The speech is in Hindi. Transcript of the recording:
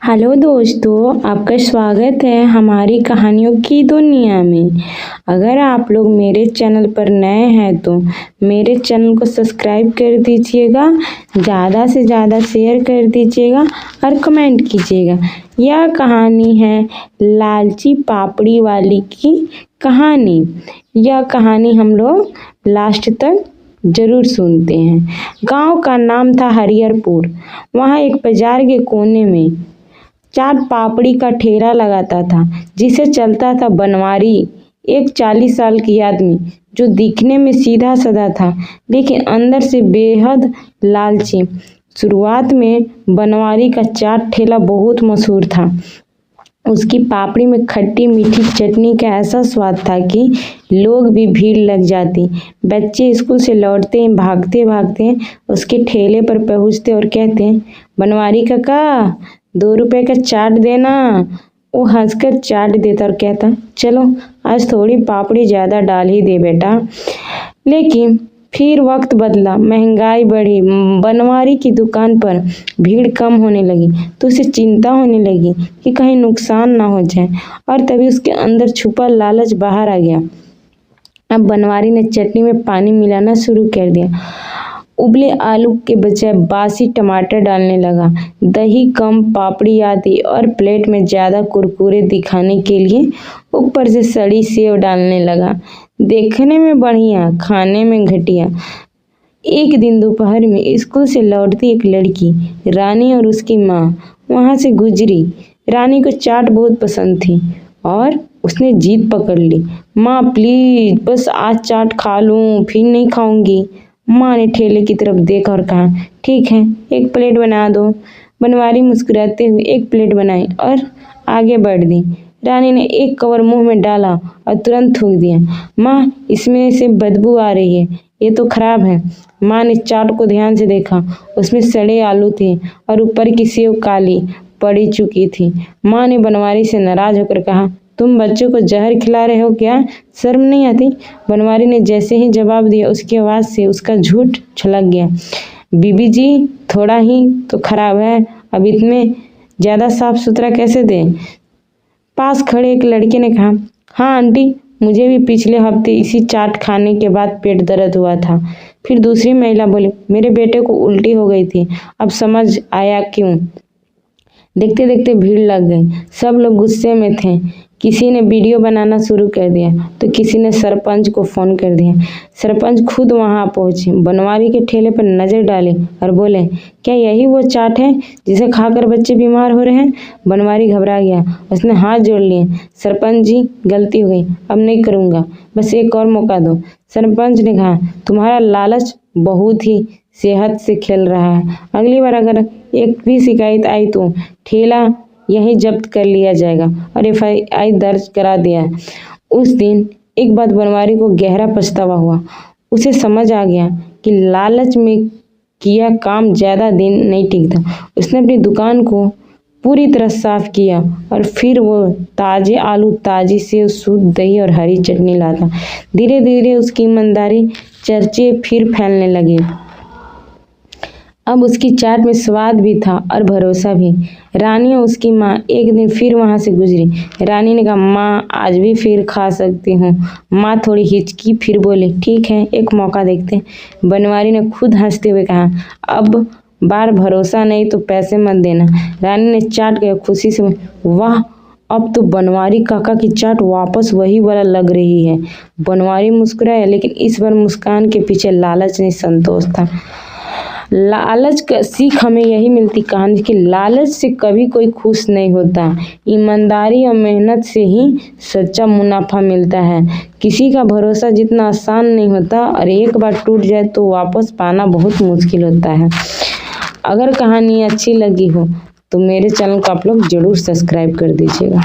हेलो दोस्तों, आपका स्वागत है हमारी कहानियों की दुनिया में। अगर आप लोग मेरे चैनल पर नए हैं तो मेरे चैनल को सब्सक्राइब कर दीजिएगा, ज़्यादा से ज़्यादा शेयर कर दीजिएगा और कमेंट कीजिएगा। यह कहानी है लालची पापड़ी वाली की कहानी। यह कहानी हम लोग लास्ट तक जरूर सुनते हैं। गांव का नाम था हरिहरपुर। वहाँ एक बाजार के कोने में चाट पापड़ी का ठेला लगाता था, जिसे चलता था बनवारी, एक 40 साल की आदमी जो दिखने में सीधा साधा था लेकिन अंदर से बेहद लालची। शुरुआत में बनवारी का चाट ठेला बहुत मशहूर था। उसकी पापड़ी में खट्टी मीठी चटनी का ऐसा स्वाद था कि लोग भी भीड़ लग जाती। बच्चे स्कूल से लौटते भागते भागते उसके ठेले पर पहुंचते और कहते, बनवारी काका 2 रुपए का चाट देना। वो हंसकर चाट देता और कहता, चलो आज थोड़ी पापड़ी ज़्यादा डाल ही दे बेटा। लेकिन फिर वक्त बदला, महंगाई बढ़ी, बनवारी की दुकान पर भीड़ कम होने लगी तो उसे चिंता होने लगी कि कहीं नुकसान ना हो जाए। और तभी उसके अंदर छुपा लालच बाहर आ गया। अब बनवारी ने चटनी में पानी मिलाना शुरू कर दिया। उबले आलू के बजाय बासी टमाटर डालने लगा। दही कम, पापड़ी आधी और प्लेट में ज़्यादा कुरकुरे दिखाने के लिए ऊपर से सड़ी सेव डालने लगा। देखने में बढ़िया, खाने में घटिया। एक दिन दोपहर में स्कूल से लौटती एक लड़की रानी और उसकी माँ वहाँ से गुजरी। रानी को चाट बहुत पसंद थी और उसने जिद पकड़ ली, माँ प्लीज बस आज चाट खा लूँ, फिर नहीं खाऊंगी। माँ ने ठेले की तरफ देखा और कहा, ठीक है 1 प्लेट बना दो। बनवारी मुस्कुराते हुए 1 प्लेट बनाई और आगे बढ़ दी। रानी ने 1 कवर मुंह में डाला और तुरंत थूक दिया। माँ, इसमें से बदबू आ रही है, ये तो खराब है। माँ ने चाट को ध्यान से देखा। उसमें सड़े आलू थे और ऊपर की सेव काली पड़ी चुकी थी। माँ ने बनवारी से नाराज होकर कहा, तुम बच्चों को जहर खिला रहे हो क्या? शर्म नहीं आती? बनवारी ने जैसे ही जवाब दिया उसकी आवाज़ से उसका झूठ छलक गया। बीबी जी, थोड़ा ही तो खराब है, अब इतने ज़्यादा साफ सुथरा कैसे दें? पास खड़े एक लड़के ने कहा, हाँ आंटी, मुझे भी पिछले हफ्ते इसी चाट खाने के बाद पेट दर्द हुआ था। फिर दूसरी महिला बोली, मेरे बेटे को उल्टी हो गई थी, अब समझ आया क्यों। देखते देखते भीड़ लग गई। सब लोग गुस्से में थे। किसी ने वीडियो बनाना शुरू कर दिया तो किसी ने सरपंच को फ़ोन कर दिया। सरपंच खुद वहां पहुंचे, बनवारी के ठेले पर नज़र डाले और बोले, क्या यही वो चाट है जिसे खाकर बच्चे बीमार हो रहे हैं? बनवारी घबरा गया, उसने हाथ जोड़ लिए। सरपंच जी, गलती हो गई, अब नहीं करूँगा, बस एक और मौका दो। सरपंच ने कहा, तुम्हारा लालच बहुत ही सेहत से खेल रहा है। अगली बार अगर एक भी शिकायत आई तो ठेला यहीं जब्त कर लिया जाएगा और FIR दर्ज करा दिया। उस दिन एक बात बनवारी को गहरा पछतावा हुआ। उसे समझ आ गया कि लालच में किया काम ज़्यादा दिन नहीं टिकता। उसने अपनी दुकान को पूरी तरह साफ किया और फिर वो ताज़े आलू, ताज़ी सेव, शुद्ध दही और हरी चटनी लाता। धीरे धीरे उसकी ईमानदारी चर्चे फिर फैलने लगे। अब उसकी चाट में स्वाद भी था और भरोसा भी। रानी और उसकी माँ एक दिन फिर वहाँ से गुजरी। रानी ने कहा, माँ आज भी फिर खा सकती हूँ। माँ थोड़ी हिचकी, फिर बोली, ठीक है एक मौका देखते हैं। बनवारी ने खुद हंसते हुए कहा, अब बार भरोसा नहीं तो पैसे मत देना। रानी ने चाट के खुशी से, वाह, अब तो बनवारी काका की चाट वापस वही वाला लग रही है। बनवारी मुस्कुराया, लेकिन इस बार मुस्कान के पीछे लालच नहीं, संतोष था। लालच का सीख हमें यही मिलती कहानी कि लालच से कभी कोई खुश नहीं होता। ईमानदारी और मेहनत से ही सच्चा मुनाफा मिलता है। किसी का भरोसा जितना आसान नहीं होता और एक बार टूट जाए तो वापस पाना बहुत मुश्किल होता है। अगर कहानी अच्छी लगी हो तो मेरे चैनल को आप लोग जरूर सब्सक्राइब कर दीजिएगा।